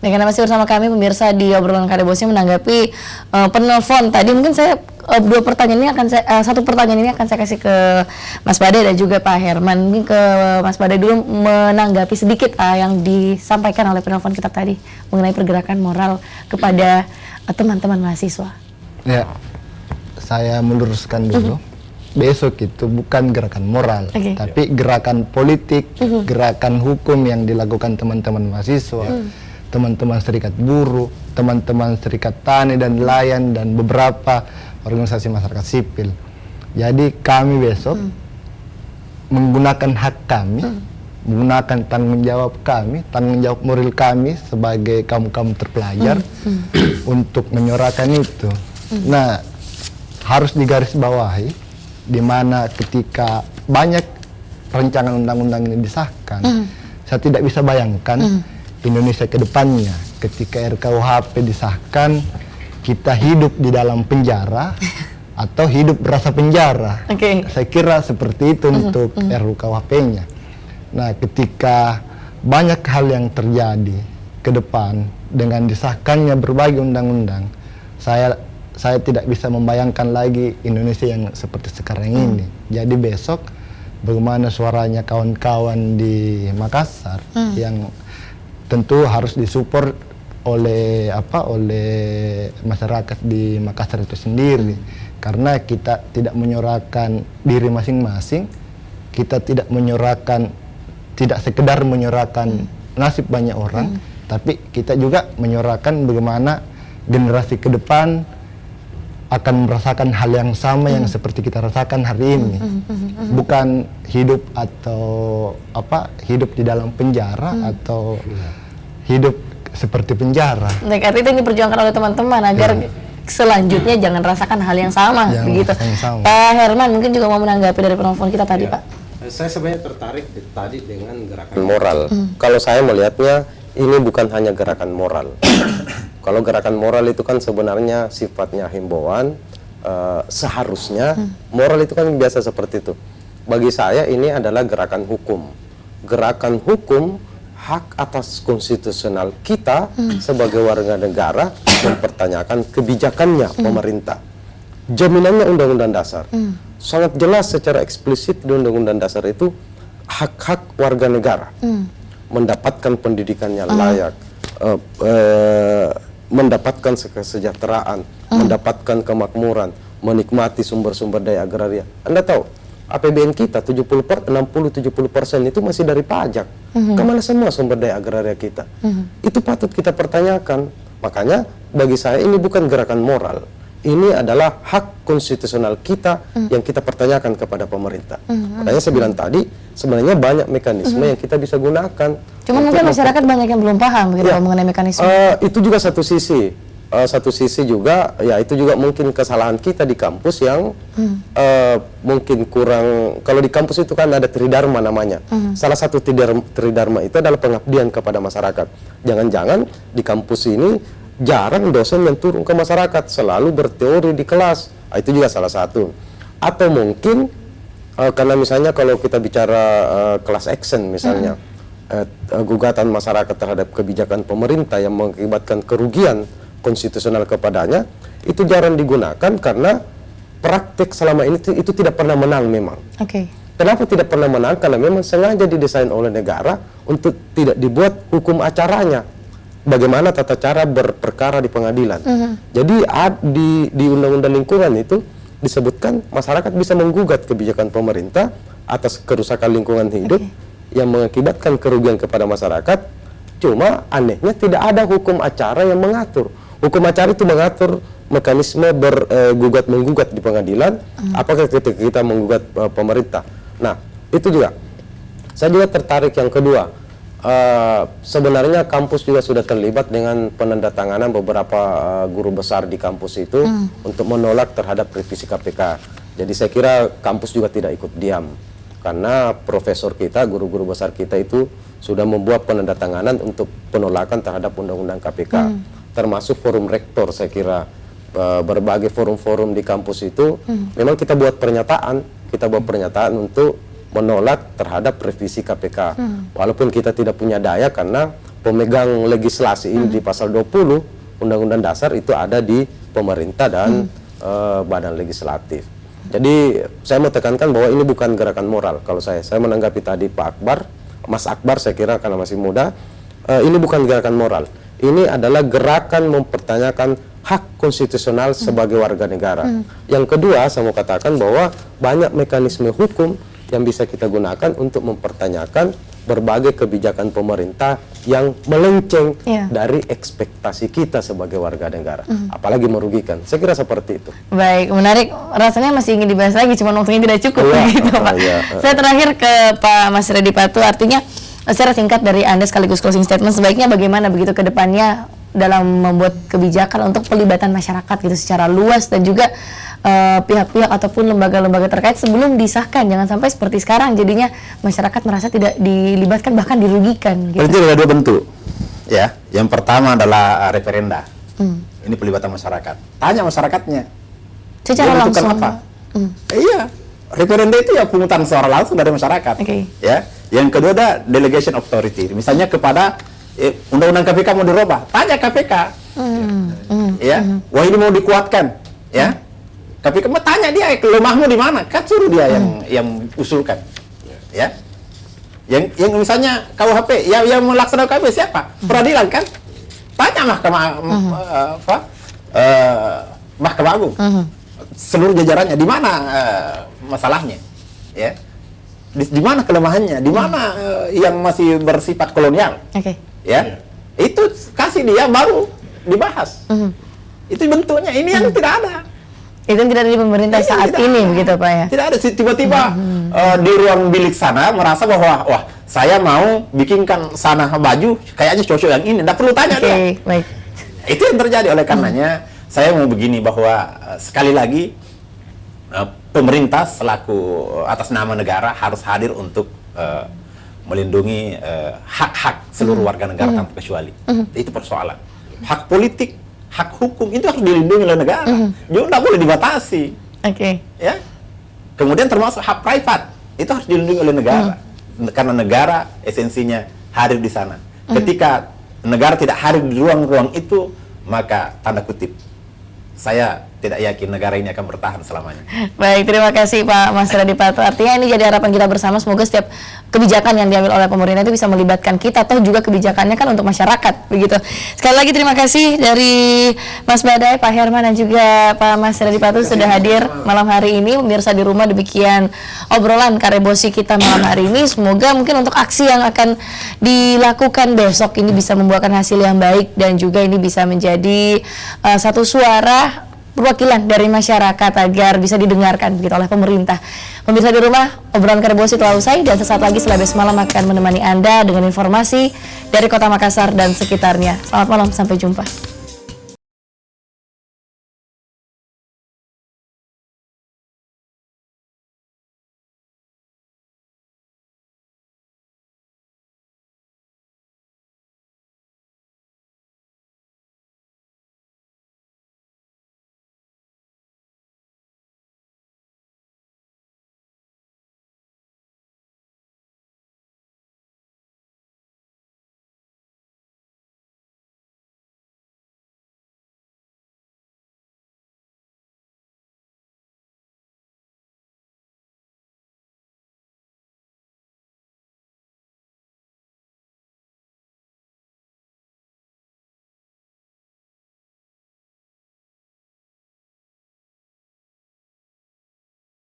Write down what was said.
Dan karena masih bersama kami pemirsa di obrolan Kadebosi menanggapi penelpon tadi, mungkin saya satu pertanyaan ini akan saya kasih ke Mas Badai dan juga Pak Herman. Mungkin ke Mas Badai dulu menanggapi sedikit yang disampaikan oleh penelpon kita tadi mengenai pergerakan moral kepada teman-teman mahasiswa. Ya, saya meluruskan dulu. Besok itu bukan gerakan moral, tapi gerakan politik, gerakan hukum yang dilakukan teman-teman mahasiswa, teman-teman serikat buruh, teman-teman serikat tani dan nelayan, dan beberapa organisasi masyarakat sipil. Jadi kami besok menggunakan hak kami, menggunakan tanggung jawab kami, tanggung jawab moral kami sebagai kaum-kaum terpelajar untuk menyuarakan itu. Nah, harus digarisbawahi, di mana ketika banyak rancangan undang-undang ini disahkan, saya tidak bisa bayangkan Indonesia ke depannya ketika RKUHP disahkan, kita hidup di dalam penjara atau hidup berasa penjara. Saya kira seperti itu untuk RUKUHP-nya. Nah, ketika banyak hal yang terjadi ke depan dengan disahkannya berbagai undang-undang, saya tidak bisa membayangkan lagi Indonesia yang seperti sekarang ini. Jadi besok bagaimana suaranya kawan-kawan di Makassar yang tentu harus disupport oleh masyarakat di Makassar itu sendiri, karena kita tidak menyuarakan diri masing-masing, kita tidak sekedar menyuarakan nasib banyak orang, tapi kita juga menyuarakan bagaimana generasi ke depan akan merasakan hal yang sama yang seperti kita rasakan hari ini. Bukan hidup hidup di dalam penjara atau hidup seperti penjara. Nah, itu yang diperjuangkan oleh teman-teman agar selanjutnya jangan rasakan hal yang sama, begitu. Pak Herman mungkin juga mau menanggapi dari penelpon kita tadi, Pak. Saya sebenarnya tertarik tadi dengan gerakan moral. Kalau saya melihatnya ini bukan hanya gerakan moral. Kalau gerakan moral itu kan sebenarnya sifatnya himbauan, seharusnya moral itu kan biasa seperti itu. Bagi saya ini adalah gerakan hukum. Gerakan hukum, hak atas konstitusional kita sebagai warga negara mempertanyakan kebijakannya pemerintah. Jaminannya Undang-Undang Dasar. Sangat jelas secara eksplisit di Undang-Undang Dasar itu hak-hak warga negara. Mendapatkan pendidikan yang layak, mendapatkan kesejahteraan, mendapatkan kemakmuran, menikmati sumber-sumber daya agraria. Anda tahu, APBN kita 60-70% itu masih dari pajak. Kemana semua sumber daya agraria kita? Itu patut kita pertanyakan. Makanya bagi saya ini bukan gerakan moral. Ini adalah hak konstitusional kita yang kita pertanyakan kepada pemerintah. Makanya saya bilang tadi, sebenarnya banyak mekanisme yang kita bisa gunakan. Cuma mungkin masyarakat banyak yang belum paham begitu mengenai mekanisme. Itu juga satu sisi. Satu sisi juga, ya itu juga mungkin kesalahan kita di kampus yang mungkin kurang. Kalau di kampus itu kan ada tridharma namanya. Salah satu tridharma itu adalah pengabdian kepada masyarakat. Jangan-jangan di kampus ini jarang dosen yang turun ke masyarakat, selalu berteori di kelas. Itu juga salah satu. Atau mungkin karena misalnya kalau kita bicara class action misalnya, gugatan masyarakat terhadap kebijakan pemerintah yang mengakibatkan kerugian konstitusional kepadanya, itu jarang digunakan karena praktik selama ini itu tidak pernah menang memang. Kenapa tidak pernah menang? Karena memang sengaja didesain oleh negara untuk tidak dibuat hukum acaranya. Bagaimana tata cara berperkara di pengadilan. Jadi di Undang-Undang Lingkungan itu disebutkan masyarakat bisa menggugat kebijakan pemerintah atas kerusakan lingkungan hidup yang mengakibatkan kerugian kepada masyarakat. Cuma anehnya tidak ada hukum acara yang mengatur. Hukum acara itu mengatur mekanisme bergugat-menggugat di pengadilan, apakah ketika kita menggugat pemerintah. Nah, itu juga. Saya juga tertarik yang kedua. Sebenarnya kampus juga sudah terlibat dengan penandatanganan beberapa guru besar di kampus itu untuk menolak terhadap revisi KPK. Jadi saya kira kampus juga tidak ikut diam, karena profesor kita, guru-guru besar kita itu sudah membuat penandatanganan untuk penolakan terhadap Undang-Undang KPK. Termasuk forum rektor, saya kira berbagai forum-forum di kampus itu memang kita buat pernyataan untuk menolak terhadap revisi KPK. Walaupun kita tidak punya daya karena pemegang legislasi ini di pasal 20 Undang-Undang Dasar itu ada di pemerintah dan badan legislatif. Jadi saya mau tekankan bahwa ini bukan gerakan moral. Kalau saya menanggapi tadi Pak Akbar, Mas Akbar saya kira karena masih muda, ini bukan gerakan moral. Ini adalah gerakan mempertanyakan hak konstitusional sebagai warga negara. Yang kedua, saya mau katakan bahwa banyak mekanisme hukum yang bisa kita gunakan untuk mempertanyakan berbagai kebijakan pemerintah yang melenceng dari ekspektasi kita sebagai warga negara, apalagi merugikan. Saya kira seperti itu. Baik, menarik. Rasanya masih ingin dibahas lagi, cuma waktunya tidak cukup gitu, Pak. Saya terakhir ke Pak Mas Reddy Patu, artinya secara singkat dari Anda sekaligus closing statement, sebaiknya bagaimana begitu ke depannya dalam membuat kebijakan untuk pelibatan masyarakat gitu secara luas dan juga pihak-pihak ataupun lembaga-lembaga terkait sebelum disahkan, jangan sampai seperti sekarang jadinya masyarakat merasa tidak dilibatkan bahkan dirugikan gitu. Itu ada dua bentuk ya. Yang pertama adalah referenda. Ini pelibatan masyarakat. Tanya masyarakatnya secara langsung apa? Iya, referenda itu ya pemungutan suara langsung dari masyarakat. Ya. Yang kedua ada delegation authority. Misalnya kepada undang-undang KPK mau dirubah, tanya KPK. Ya, wah ini mau dikuatkan, ya. KPK mau tanya dia lemahmu di mana, kan suruh dia yang usulkan, ya. Yang misalnya KUHP, yang melaksanakan KUHP siapa? Peradilan kan? Tanya Mahkamah Agung, seluruh jajarannya di mana masalahnya, ya. Di mana kelemahannya, di mana yang masih bersifat kolonial, ya. Itu kasih dia baru dibahas. Itu bentuknya, ini yang tidak ada. Itu tidak ada di pemerintah saat ini begitu Pak ya? Tidak ada, tiba-tiba di ruang bilik sana merasa bahwa wah saya mau bikinkan sana baju kayaknya cocok yang ini, tidak perlu tanya dia. Baik. Itu yang terjadi, oleh karenanya saya mau begini bahwa sekali lagi pemerintah selaku atas nama negara harus hadir untuk melindungi hak-hak seluruh warga negara tanpa kecuali. Itu persoalan. Hak politik, hak hukum itu harus dilindungi oleh negara. Juga tidak boleh dibatasi. Ya. Kemudian termasuk hak privat itu harus dilindungi oleh negara. Karena negara esensinya hadir di sana. Ketika negara tidak hadir di ruang-ruang itu, maka tanda kutip saya tidak yakin negara ini akan bertahan selamanya. Baik, terima kasih Pak Mas Reddy Patu. Artinya ini jadi harapan kita bersama, semoga setiap kebijakan yang diambil oleh pemerintah itu bisa melibatkan kita, atau juga kebijakannya kan untuk masyarakat, begitu. Sekali lagi terima kasih dari Mas Badai, Pak Herman, dan juga Pak Mas Reddy Patu sudah hadir malam hari ini. Pemirsa di rumah, demikian obrolan Karebosi kita malam hari ini. Semoga mungkin untuk aksi yang akan dilakukan besok ini bisa membuahkan hasil yang baik, dan juga ini bisa menjadi satu suara perwakilan dari masyarakat agar bisa didengarkan begitu oleh pemerintah. Pemirsa di rumah, obrolan Karebosi telah usai, dan sesaat lagi Selabes Malam akan menemani Anda dengan informasi dari Kota Makassar dan sekitarnya. Selamat malam, sampai jumpa.